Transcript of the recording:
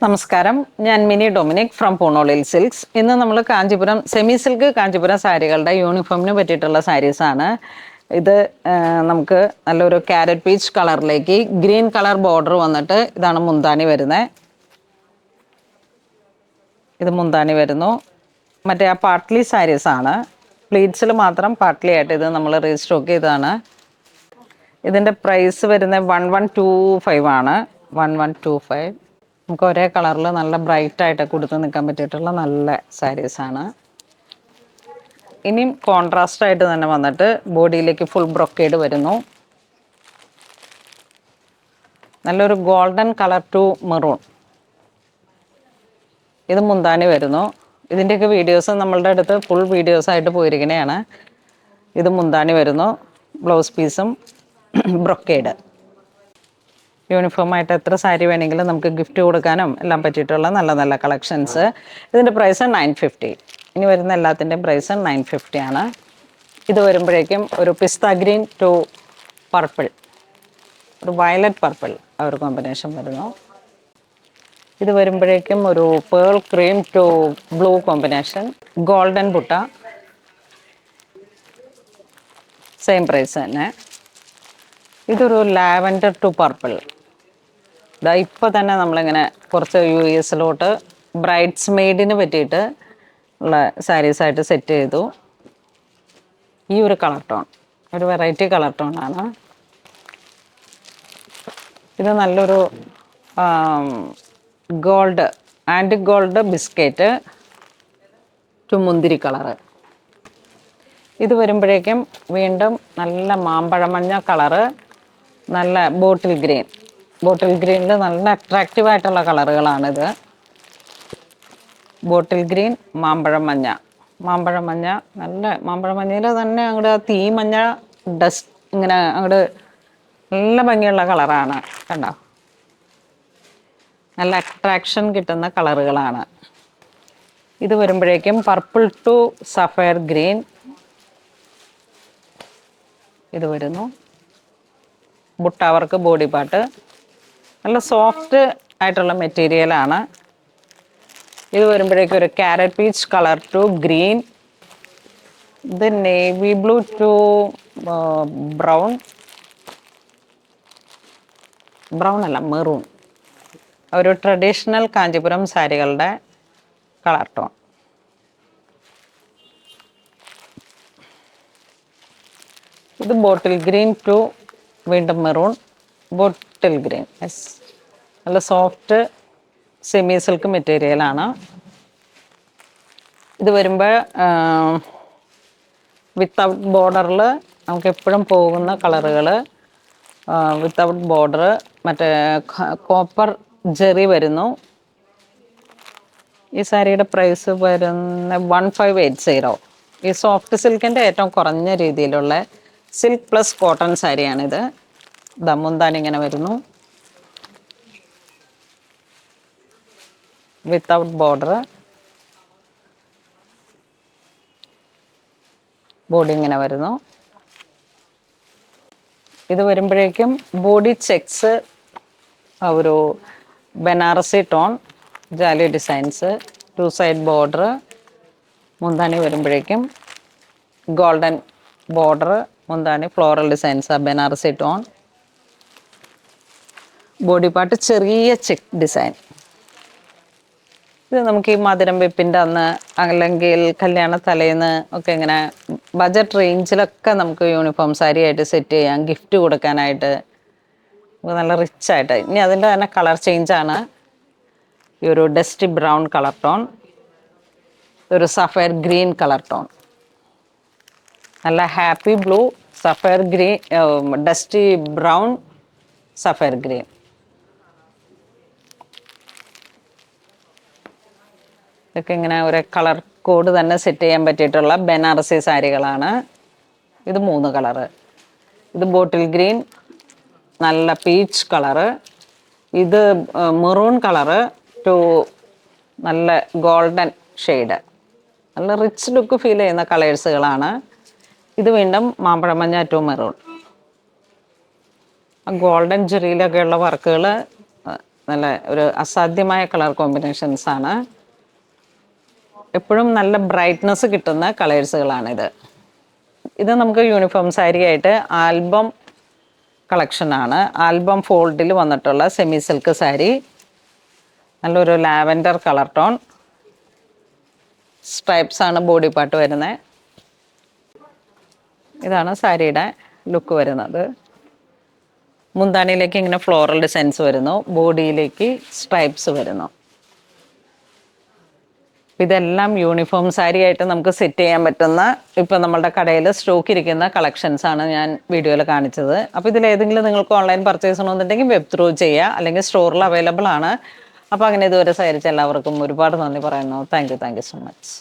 നമസ്കാരം, ഞാൻ മിനി ഡൊമിനിക് ഫ്രം പൂണോളിൽ സിൽക്സ്. ഇന്ന് നമ്മൾ കാഞ്ചീപുരം സെമി സിൽക്ക് കാഞ്ചീപുരം സാരികളുടെ യൂണിഫോമിന് പറ്റിയിട്ടുള്ള സാരീസാണ്. ഇത് നമുക്ക് നല്ലൊരു ക്യാരറ്റ് പീച്ച് കളറിലേക്ക് ഗ്രീൻ കളർ ബോർഡർ വന്നിട്ട് ഇതാണ് മുന്താണി വരുന്നത്. ഇത് മുന്താണി വരുന്നു. മറ്റേ ആ പാട്ട്ലി സാരീസാണ്. പ്ലീറ്റ്സിൽ മാത്രം പാട്ട്ലി ആയിട്ട് ഇത് നമ്മൾ റീസ്റ്റോക്ക് ചെയ്തതാണ്. ഇതിൻ്റെ പ്രൈസ് വരുന്നത് 1125 ആണ്. 1125. നമുക്ക് ഒരേ കളറിൽ നല്ല ബ്രൈറ്റായിട്ട് കൊടുത്ത് നിൽക്കാൻ പറ്റിയിട്ടുള്ള നല്ല സാരീസാണ്. ഇനിയും കോൺട്രാസ്റ്റ് ആയിട്ട് തന്നെ വന്നിട്ട് ബോഡിയിലേക്ക് ഫുൾ ബ്രൊക്കേഡ് വരുന്നു. നല്ലൊരു ഗോൾഡൻ കളർ ടു മെറൂൺ. ഇത് മുന്താണി വരുന്നു. ഇതിൻ്റെയൊക്കെ വീഡിയോസ് നമ്മളുടെ അടുത്ത് ഫുൾ വീഡിയോസായിട്ട് പോയിരിക്കണതാണ്. ഇത് മുന്താണി വരുന്നു. ബ്ലൗസ് പീസും ബ്രൊക്കേഡ്. യൂണിഫോമായിട്ട് എത്ര സാരി വേണമെങ്കിലും നമുക്ക് ഗിഫ്റ്റ് കൊടുക്കാനും എല്ലാം പറ്റിയിട്ടുള്ള നല്ല നല്ല കളക്ഷൻസ്. ഇതിൻ്റെ പ്രൈസ് 950. ഇനി വരുന്ന എല്ലാത്തിൻ്റെയും പ്രൈസ് 950 ആണ്. ഇത് വരുമ്പോഴേക്കും ഒരു പിസ്ത ഗ്രീൻ ടു പർപ്പിൾ, ഒരു വയലറ്റ് പർപ്പിൾ ആ ഒരു കോമ്പിനേഷൻ വരുന്നു. ഇത് വരുമ്പോഴേക്കും ഒരു pearl cream to blue combination, golden ബുട്ട. സെയിം പ്രൈസ് തന്നെ. ഇതൊരു ലാവൻഡർ ടു പർപ്പിൾ. ഇതാ ഇപ്പോൾ തന്നെ നമ്മളിങ്ങനെ കുറച്ച് US ബ്രൈഡ്സ് മെയ്ഡിന് പറ്റിയിട്ട് ഉള്ള സാരീസായിട്ട് സെറ്റ് ചെയ്തു. ഈ ഒരു കളർ ടോൺ ഒരു വെറൈറ്റി കളർ ടോണാണ്. ഇത് നല്ലൊരു gold antique gold biscuit to മുന്തിരി കളറ്. ഇത് വരുമ്പോഴേക്കും വീണ്ടും നല്ല മാമ്പഴമഞ്ഞ കളറ്, നല്ല ബോട്ടിൽ ഗ്രീൻ. ബോട്ടിൽ ഗ്രീനിൽ നല്ല അട്രാക്റ്റീവായിട്ടുള്ള കളറുകളാണിത്. ബോട്ടിൽ ഗ്രീൻ, മാമ്പഴം മഞ്ഞ. മാമ്പഴം മഞ്ഞ നല്ല മാമ്പഴം മഞ്ഞയിൽ തന്നെ അങ്ങോട്ട് തീ മഞ്ഞ ഡസ്റ്റ് ഇങ്ങനെ അങ്ങോട്ട് നല്ല ഭംഗിയുള്ള കളറാണ്. കണ്ടോ, നല്ല അട്രാക്ഷൻ കിട്ടുന്ന കളറുകളാണ്. ഇത് വരുമ്പോഴേക്കും പർപ്പിൾ ടു സഫയർ ഗ്രീൻ. ഇത് വരുന്നു. ബുട്ട വർക്ക് ബോഡി പാർട്ട്. നല്ല സോഫ്റ്റ് ആയിട്ടുള്ള മെറ്റീരിയലാണ്. ഇത് വരുമ്പോഴേക്കും ഒരു carrot peach colour to green. ഇത് navy blue to brown. Brown അല്ല, മെറൂൺ. ഒരു ട്രഡീഷണൽ കാഞ്ചീപുരം സാരികളുടെ കളർ ടോൺ. ഇത് ബോട്ടിൽ ഗ്രീൻ ടു വീണ്ടും മെറൂൺ. Bottle green. യെസ്, നല്ല സോഫ്റ്റ് സെമി സിൽക്ക് മെറ്റീരിയലാണ്. ഇത് വരുമ്പോൾ വിത്തൗട്ട് ബോർഡറിൽ നമുക്ക് എപ്പോഴും പോകുന്ന കളറുകൾ. വിത്തൗട്ട് ബോർഡർ മറ്റേ കോപ്പർ ജെറി വരുന്നു. ഈ സാരിയുടെ പ്രൈസ് വരുന്ന 1580. ഈ സോഫ്റ്റ് സിൽക്കിൻ്റെ ഏറ്റവും കുറഞ്ഞ രീതിയിലുള്ള സിൽക്ക് പ്ലസ് കോട്ടൺ സാരിയാണിത്. മുന്താണി ഇങ്ങനെ വരുന്നു. വിത്തൗട്ട് ബോർഡർ, ബോഡി ഇങ്ങനെ വരുന്നു. ഇത് വരുമ്പോഴേക്കും ബോഡി ചെക്സ്, ഒരു ബനാറസി ടോൺ, ജാലി ഡിസൈൻസ്, 2 സൈഡ് ബോർഡർ. മുന്താണി വരുമ്പോഴേക്കും ഗോൾഡൻ ബോർഡർ, മുന്താണി floral designs, Banarasi tone. Body part ചെറിയ ചെക്ക് ഡിസൈൻ. ഇത് നമുക്ക് ഈ മധുരം വെപ്പിൻ്റെ അന്ന് അല്ലെങ്കിൽ കല്യാണ തലേന്ന് ഒക്കെ ഇങ്ങനെ ബജറ്റ് റേഞ്ചിലൊക്കെ നമുക്ക് യൂണിഫോം സാരി ആയിട്ട് സെറ്റ് ചെയ്യാം, ഗിഫ്റ്റ് കൊടുക്കാനായിട്ട്. നല്ല റിച്ചായിട്ട്. ഇനി അതിൻ്റെ തന്നെ കളർ ചേഞ്ചാണ്. ഈ ഒരു ഡസ്റ്റി ബ്രൗൺ കളർ ടോൺ, ഒരു സഫയർ ഗ്രീൻ കളർ ടോൺ. നല്ല happy blue, sapphire green, dusty brown, sapphire green. ഇതൊക്കെ ഇങ്ങനെ ഒരു കളർ കോഡ് തന്നെ സെറ്റ് ചെയ്യാൻ പറ്റിയിട്ടുള്ള ബനാറസി സാരികളാണ്. ഇത് 3 കളറ്. ഇത് ബോട്ടിൽ ഗ്രീൻ, നല്ല പീച്ച് കളറ്. ഇത് മെറൂൺ കളറ് ടു നല്ല ഗോൾഡൻ ഷെയ്ഡ്. നല്ല റിച്ച് ലുക്ക് ഫീൽ ചെയ്യുന്ന കളേഴ്സുകളാണ്. ഇത് വീണ്ടും മാമ്പഴമഞ്ഞ ടു മെറൂൺ. ഗോൾഡൻ ജെറിയിലൊക്കെയുള്ള വർക്കുകൾ നല്ല ഒരു അസാധ്യമായ കളർ കോമ്പിനേഷൻസ് ആണ്. എപ്പോഴും നല്ല ബ്രൈറ്റ്നസ് കിട്ടുന്ന കളേഴ്സുകളാണിത്. ഇത് നമുക്ക് യൂണിഫോം സാരി ആയിട്ട് ആൽബം കളക്ഷനാണ്. ആൽബം ഫോൾഡിൽ വന്നിട്ടുള്ള സെമി സിൽക്ക് സാരി, നല്ലൊരു ലാവൻഡർ കളർ ടോൺ, സ്ട്രൈപ്സ് ആണ് ബോഡി പാർട്ട് വരുന്നത്. ഇതാണ് സാരിയുടെ ലുക്ക് വരുന്നത്. മുന്താണിയിലേക്ക് ഇങ്ങനെ ഫ്ലോറൽ ഡിസൈൻസ് വരുന്നു, ബോഡിയിലേക്ക് സ്ട്രൈപ്സ് വരുന്നു. ഇതെല്ലാം യൂണിഫോം സാരി ആയിട്ട് നമുക്ക് സെറ്റ് ചെയ്യാൻ പറ്റുന്ന ഇപ്പം നമ്മളുടെ കടയിൽ സ്റ്റോക്ക് ഇരിക്കുന്ന കളക്ഷൻസ് ആണ് ഞാൻ വീഡിയോയിൽ കാണിച്ചത്. അപ്പോൾ ഇതിലേതെങ്കിലും നിങ്ങൾക്ക് ഓൺലൈൻ പർച്ചേസ് ചെയ്യണമെന്നുണ്ടെങ്കിൽ വെബ് ത്രൂ ചെയ്യുക, അല്ലെങ്കിൽ സ്റ്റോറിൽ അവൈലബിൾ ആണ്. അപ്പോൾ അങ്ങനെ ഇതുവരെ സഹകരിച്ച എല്ലാവർക്കും ഒരുപാട് നന്ദി പറയുന്നു. Thank you so much.